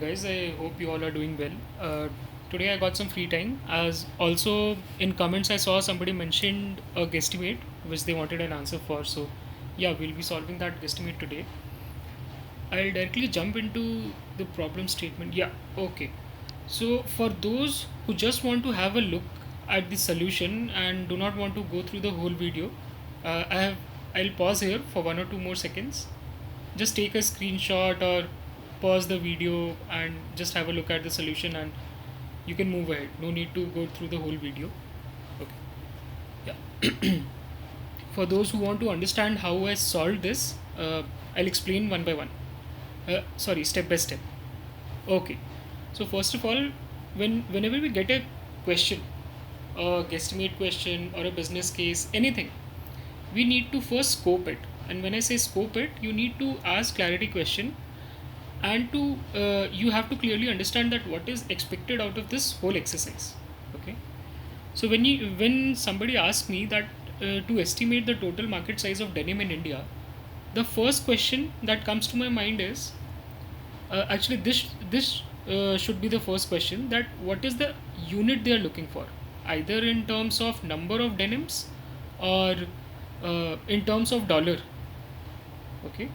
Guys, I hope you all are doing well. Today I got some free time. As also in comments, I saw somebody mentioned a guesstimate which they wanted an answer for. So, yeah, we'll be solving that guesstimate today. I'll directly jump into the problem statement. Yeah, okay. So, for those who just want to have a look at the solution and do not want to go through the whole video, I'll pause here for 1 or 2 more seconds. Just take a screenshot or pause the video and just have a look at the solution and you can move ahead. No need to go through the whole video. Okay. Yeah. For those who want to understand how I solved this, I'll explain one by one. Sorry, step by step. Okay. So first of all, whenever we get a question, a guesstimate question or a business case, anything, we need to first scope it. And when I say scope it, you need to ask clarity question, and to you have to clearly understand that what is expected out of this whole exercise. Okay. So when somebody asks me that to estimate the total market size of denim in India, the first question that comes to my mind is actually this should be the first question, that what is the unit they are looking for, either in terms of number of denims or in terms of dollar. Okay.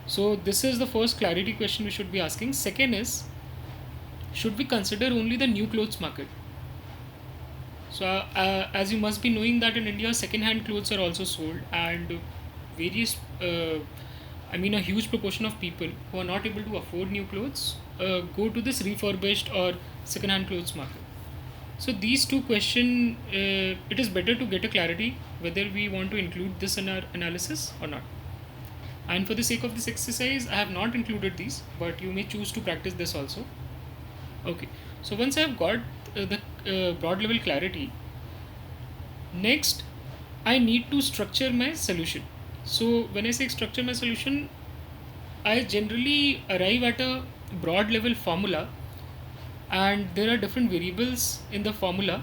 So this is the first clarity question we should be asking. Second is, should we consider only the new clothes market? So as you must be knowing that in India, second-hand clothes are also sold, and various, I mean, a huge proportion of people who are not able to afford new clothes go to this refurbished or second-hand clothes market. So these two question, it is better to get a clarity whether we want to include this in our analysis or not. And for the sake of this exercise, I have not included these, but you may choose to practice this also. Okay, so once I have got the broad level clarity, next I need to structure my solution. So when I say structure my solution, I generally arrive at a broad level formula, and there are different variables in the formula.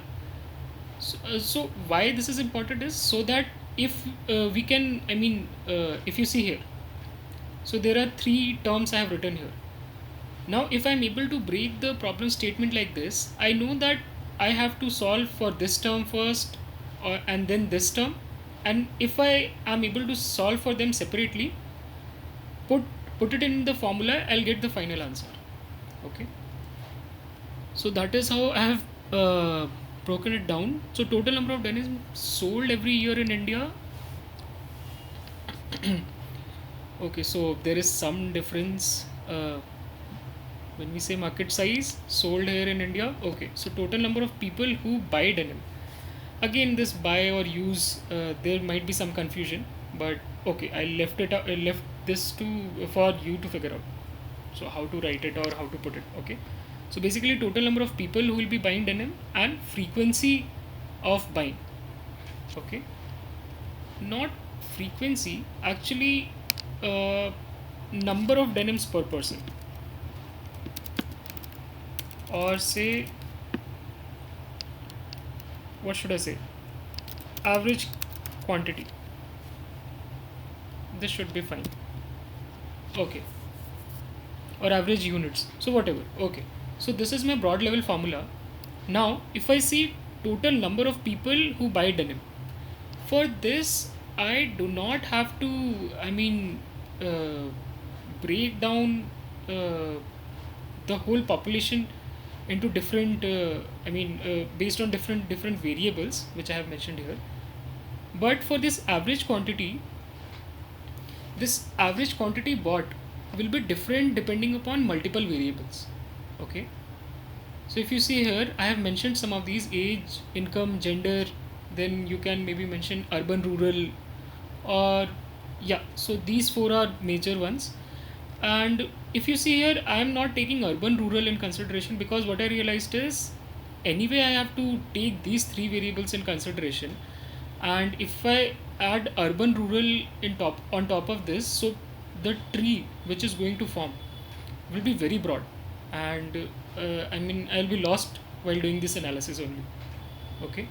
So why this is important is so that if we can, I mean, if you see here, so there are three terms I have written here. Now, if I'm able to break the problem statement like this, I know that I have to solve for this term first, and then this term. And if I am able to solve for them separately, put put it in the formula, I'll get the final answer. Okay. So that is how I have broken it down. So total number of denims sold every year in India. Okay, so there is some difference. When we say market size sold here in India, okay, so total number of people who buy denim. Again, this buy or use, there might be some confusion, but okay, I left it. I left this to for you to figure out. So how to write it or how to put it. Okay, so basically, total number of people who will be buying denim and frequency of buying. Okay, not frequency, actually, number of denims per person, or say, what should I say, average quantity. This should be fine. Okay, or average units, so whatever. Okay, so this is my broad level formula. Now if I see total number of people who buy denim, for this I do not have to, I mean, uh, break down uh, the whole population into different, based on different variables which I have mentioned here. But for this average quantity bought will be different depending upon multiple variables. Okay, so if you see here, I have mentioned some of these: age, income, gender. Then you can maybe mention urban, rural, or yeah. So these four are major ones. And if you see here, I am not taking urban, rural in consideration, because what I realized is anyway I have to take these three variables in consideration. And if I add urban, rural in top on top of this, so the tree which is going to form will be very broad, and I mean, I'll be lost while doing this analysis only. Okay,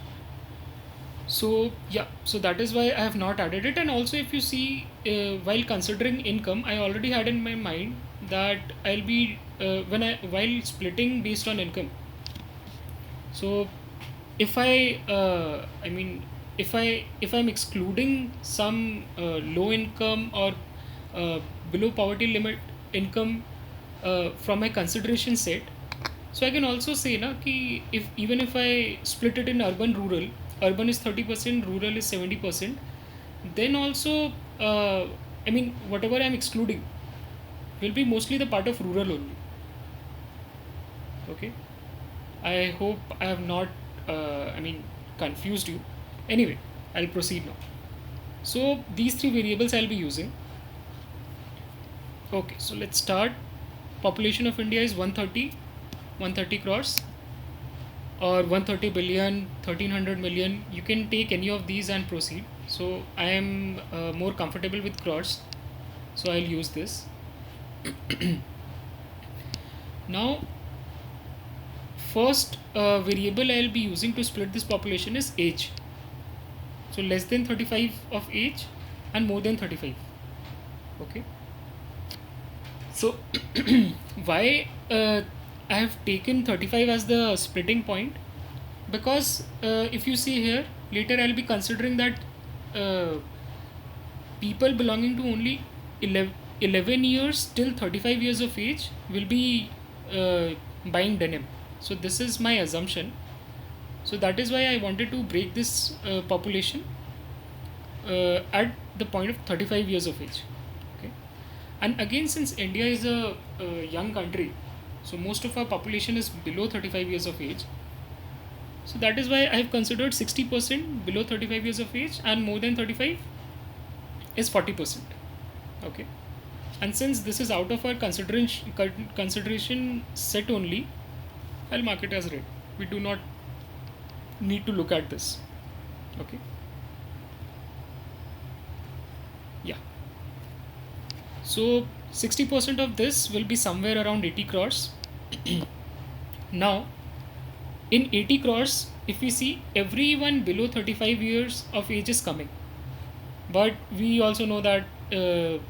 so yeah, so that is why I have not added it. And also, if you see, while considering income, I already had in my mind that I'll be when I while splitting based on income. So I mean, if I'm excluding some low income or uh, below poverty limit income from my consideration set, so I can also say na ki if even if I split it in urban rural, urban is 30%, rural is 70%, then also I mean whatever I'm excluding will be mostly the part of rural only. Okay. I hope I have not, confused you. Anyway, I'll proceed now. So these three variables I'll be using. Okay, so let's start. Population of India is 130 crores or 130 billion, 1300 million. You can take any of these and proceed. So I am more comfortable with crores, so I'll use this. Now, first variable I'll be using to split this population is age. So less than 35 of age and more than 35. Okay. So why I have taken 35 as the splitting point? Because if you see here, later I'll be considering that uh, people belonging to only 11 years till 35 years of age will be buying denim. So this is my assumption. So that is why I wanted to break this population at the point of 35 years of age. Okay. And again, since India is a young country, so most of our population is below 35 years of age. So that is why I have considered 60% below 35 years of age and more than 35 is 40%. Okay. And since this is out of our consideration set only, I'll mark it as red. We do not need to look at this. Okay. Yeah. So 60% of this will be somewhere around 80 crores. Now, in 80 crores, if we see, everyone below 35 years of age is coming. But we also know that there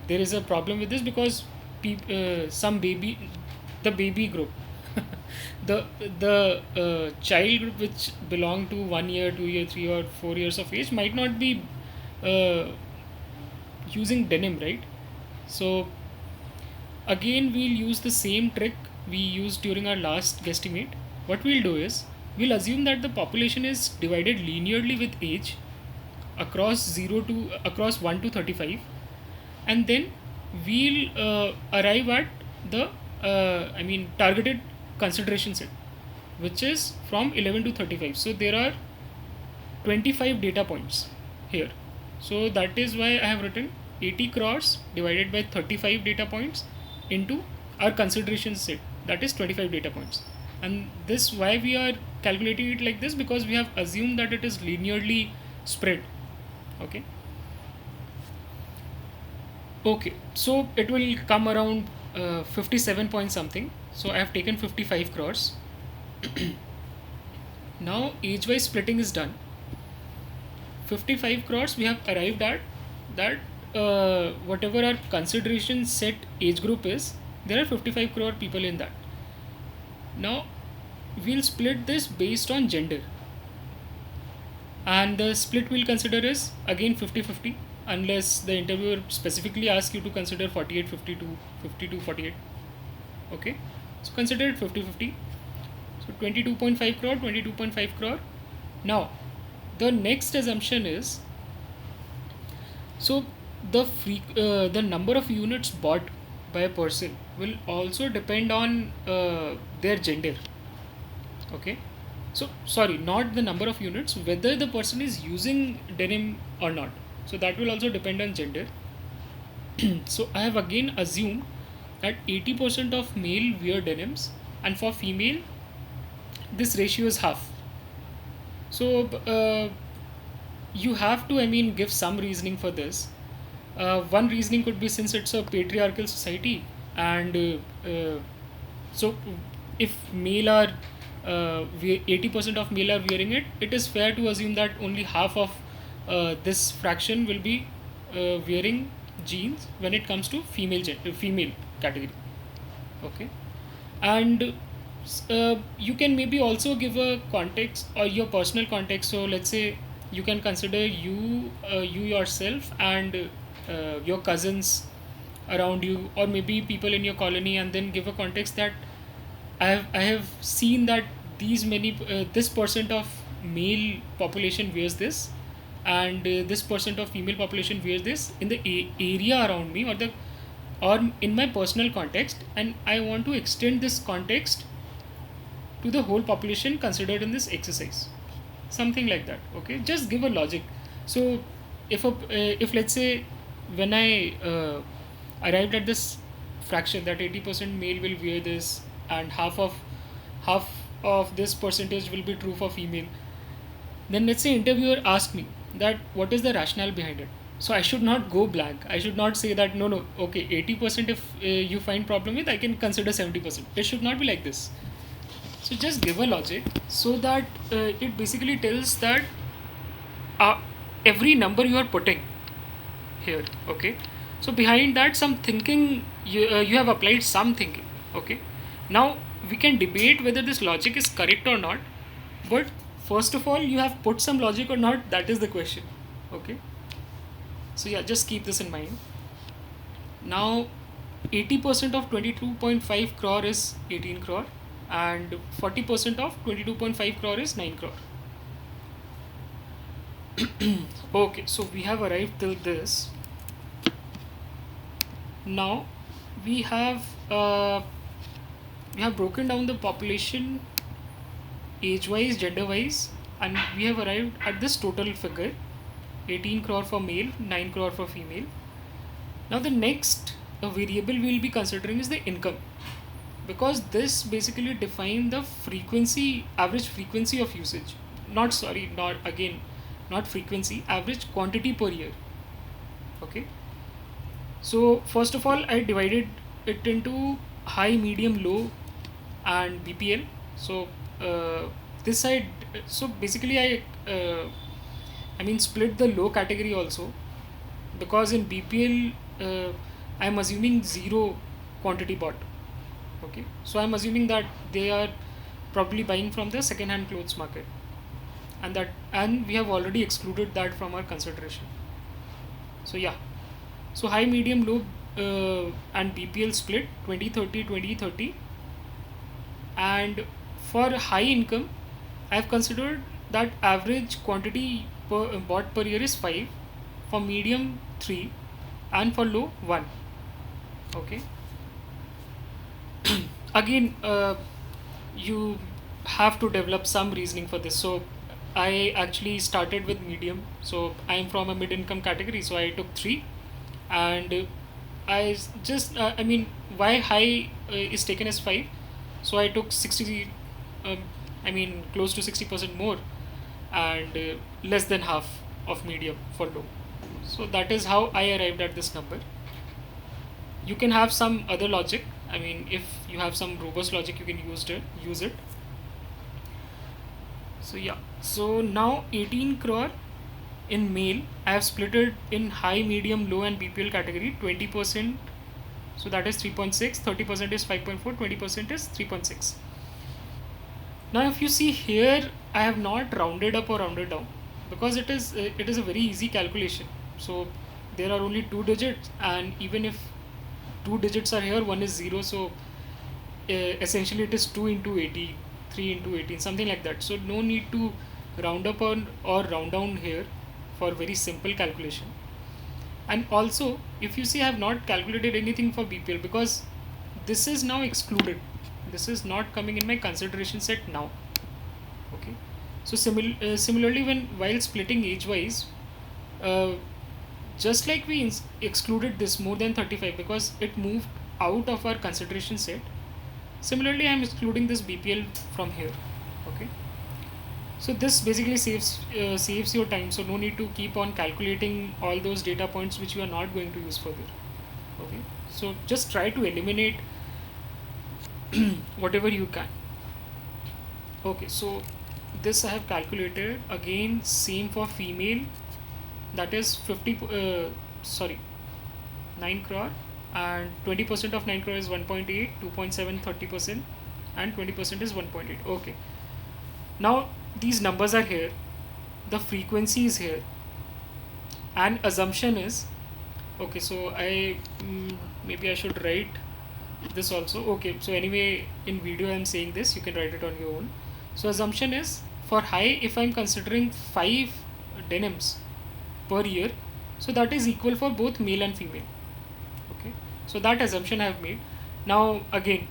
is a problem with this because some baby, the baby group, the child group which belong to 1 year, 2 year, 3 or 4 years of age might not be uh, using denim, right? So again, we'll use the same trick we used during our last guesstimate. What we'll do is we'll assume that the population is divided linearly with age across 1 to 35, and then we'll arrive at the targeted consideration set, which is from 11 to 35. So there are 25 data points here. So that is why I have written 80 crores divided by 35 data points into our consideration set, that is 25 data points. And this, why we are calculating it like this, because we have assumed that it is linearly spread. Okay. Okay, so it will come around 57 point something. So I have taken 55 crores. Now age wise splitting is done. 55 crores we have arrived at that whatever our consideration set age group is, there are 55 crore people in that. Now we'll split this based on gender, and the split we'll consider is again 50-50, unless the interviewer specifically asks you to consider 48-52, 52-48. Okay, so consider it 50-50. So 22.5 crore, 22.5 crore. Now the next assumption is, so the number of units bought by a person will also depend on their gender. Okay, so sorry, not the number of units, whether the person is using denim or not. So that will also depend on gender. So I have again assumed that 80% of male wear denims, and for female this ratio is half. So you have to, I mean, give some reasoning for this. One reasoning could be, since it's a patriarchal society, and so if male are 80% of male are wearing it, it is fair to assume that only half of this fraction will be wearing jeans when it comes to female. category. Okay. And you can maybe also give a context or your personal context. So let's say you can consider you yourself and your cousins around you, or maybe people in your colony, and then give a context that I have seen that these many this percent of male population wears this, and this percent of female population wears this in the area around me, or in my personal context, and I want to extend this context to the whole population considered in this exercise, something like that. Okay, just give a logic. So if let's say when I arrived at this fraction that 80% male will wear this, and half of this percentage will be true for female, then let's say interviewer asked me that what is the rationale behind it. So I should not go blank. I should not say that no, okay, 80% if you find problem with, I can consider 70%. It should not be like this. So just give a logic so that it basically tells that uh, every number you are putting here, okay, so behind that some thinking, you have applied some thinking. Okay, now we can debate whether this logic is correct or not, but first of all you have put some logic or not, that is the question. Okay, so yeah, just keep this in mind. Now 80% of 22.5 crore is 18 crore, and 40% of 22.5 crore is 9 crore. Okay, so we have arrived till this. Now we have uh, we have broken down the population age wise, gender wise, and we have arrived at this total figure: 18 crore for male, 9 crore for female. Now the next variable we will be considering is the income, because this basically define the frequency, average frequency of usage. Not, sorry, not again, not frequency, average quantity per year. Okay, so first of all I divided it into high, medium, low, and BPL. So this side, so basically I mean split the low category also, because in BPL I'm assuming zero quantity bought. Okay, so I'm assuming that they are probably buying from the second hand clothes market, and we have already excluded that from our consideration. So yeah, so high, medium, low, and BPL split 20-30-20-30. And for high income I have considered that average quantity bought per year is 5, for medium 3, and for low 1. Okay, again you have to develop some reasoning for this. So I actually started with medium, so I'm from a mid income category, so I took 3. And just I mean, why high is taken as 5, so I took 60, um, I mean close to 60% more, and less than half of medium for low. So that is how I arrived at this number. You can have some other logic. I mean, if you have some robust logic, you can use it. So yeah, so now 18 crore in male I have split it in high, medium, low, and BPL category 20%. So that is 3.6, 30% is 5.4, 20% is 3.6. Now if you see here, I have not rounded up or rounded down, because it is a very easy calculation. So there are only two digits, and even if two digits are here, one is 0, so essentially it is 2 into 80, 3 into 18, something like that. So no need to round up or round down here for very simple calculation. And also if you see, I have not calculated anything for BPL, because this is now excluded. This is not coming in my consideration set now. Okay, so similarly, while splitting age wise, uh, just like we excluded this more than 35 because it moved out of our consideration set, similarly I am excluding this BPL from here. Okay, so this basically saves your time, so no need to keep on calculating all those data points which you are not going to use further. Okay, so just try to eliminate whatever you can. Okay, so this I have calculated. Again, same for female, that is 50 sorry 9 crore, and 20% of 9 crore is 1.8, 2.7 30%, and 20% is 1.8. Okay, now these numbers are here, the frequency is here, and assumption is okay. So maybe I should write this also. Okay, so anyway, in video I'm saying this, you can write it on your own. So assumption is, for high, if I'm considering 5 denims per year, so that is equal for both male and female. Okay, so that assumption I have made. Now again,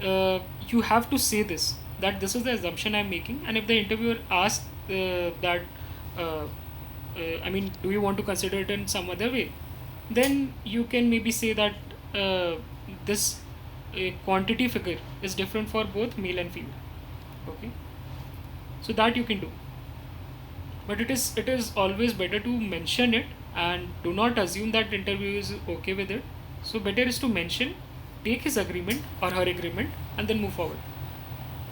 you have to say this, that this is the assumption I'm making, and if the interviewer asks that uh, I mean, do you want to consider it in some other way, then you can maybe say that this quantity figure is different for both male and female. Okay, so that you can do, but it is always better to mention it, and do not assume that interview is okay with it. So better is to mention, take his agreement or her agreement, and then move forward.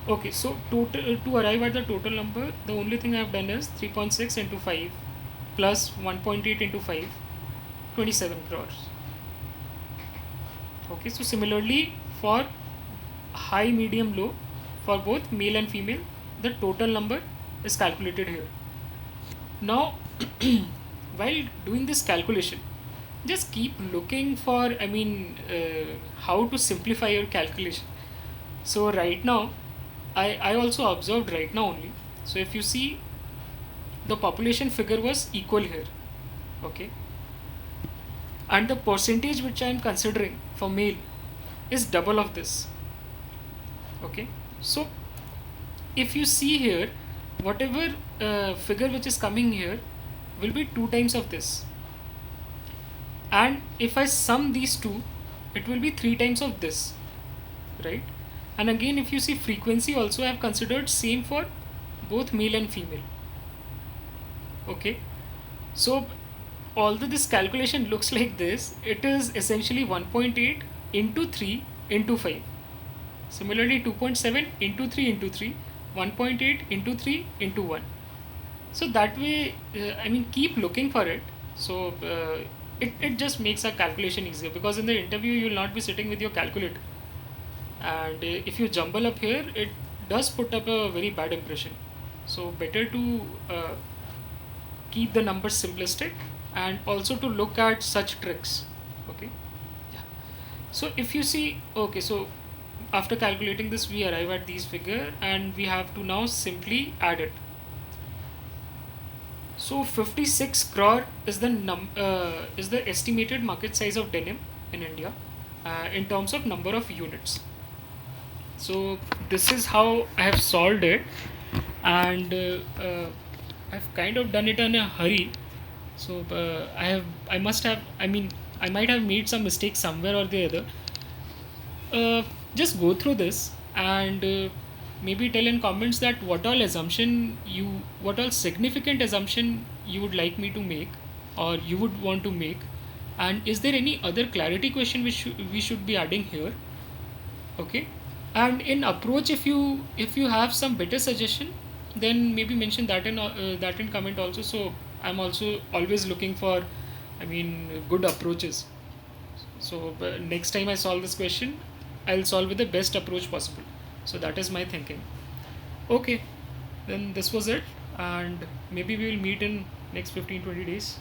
Okay, so total, to arrive at the total number, the only thing I have done is 3.6 into 5 plus 1.8 into 5, 27 crores. Okay, so similarly for high, medium, low, for both male and female, the total number is calculated here. Now, while doing this calculation, just keep looking for, how to simplify your calculation. So right now, I also observed right now only. So if you see, the population figure was equal here. Okay, and the percentage which I am considering for male is double of this. Okay, so if you see here, whatever figure which is coming here will be 2 times of this, and if I sum these two, it will be 3 times of this, right? And again, if you see frequency also, I have considered same for both male and female. Okay, so although this calculation looks like this, it is essentially 1.8 into 3 into 5. Similarly, 2.7 into 3 into 3, 1.8 into 3 into 1. So that way, keep looking for it. So it just makes a calculation easier, because in the interview you will not be sitting with your calculator, and if you jumble up here, it does put up a very bad impression. So better to keep the numbers simplistic, and also to look at such tricks. Okay, yeah. So if you see, okay, so after calculating this, we arrive at these figure, and we have to now simply add it. So 56 crore is the estimated market size of denim in India, in terms of number of units. So this is how I have solved it, and I've kind of done it in a hurry. So I must have, I might have made some mistake somewhere or the other. Just go through this, and maybe tell in comments that what all significant assumption you would like me to make, or you would want to make, and is there any other clarity question which we should be adding here. Okay, and in approach, if you have some better suggestion, then maybe mention that in comment also. So I'm also always looking for, good approaches. So next time I solve this question, I'll solve with the best approach possible. So that is my thinking. Okay, then this was it, and maybe we will meet in next 15-20 days.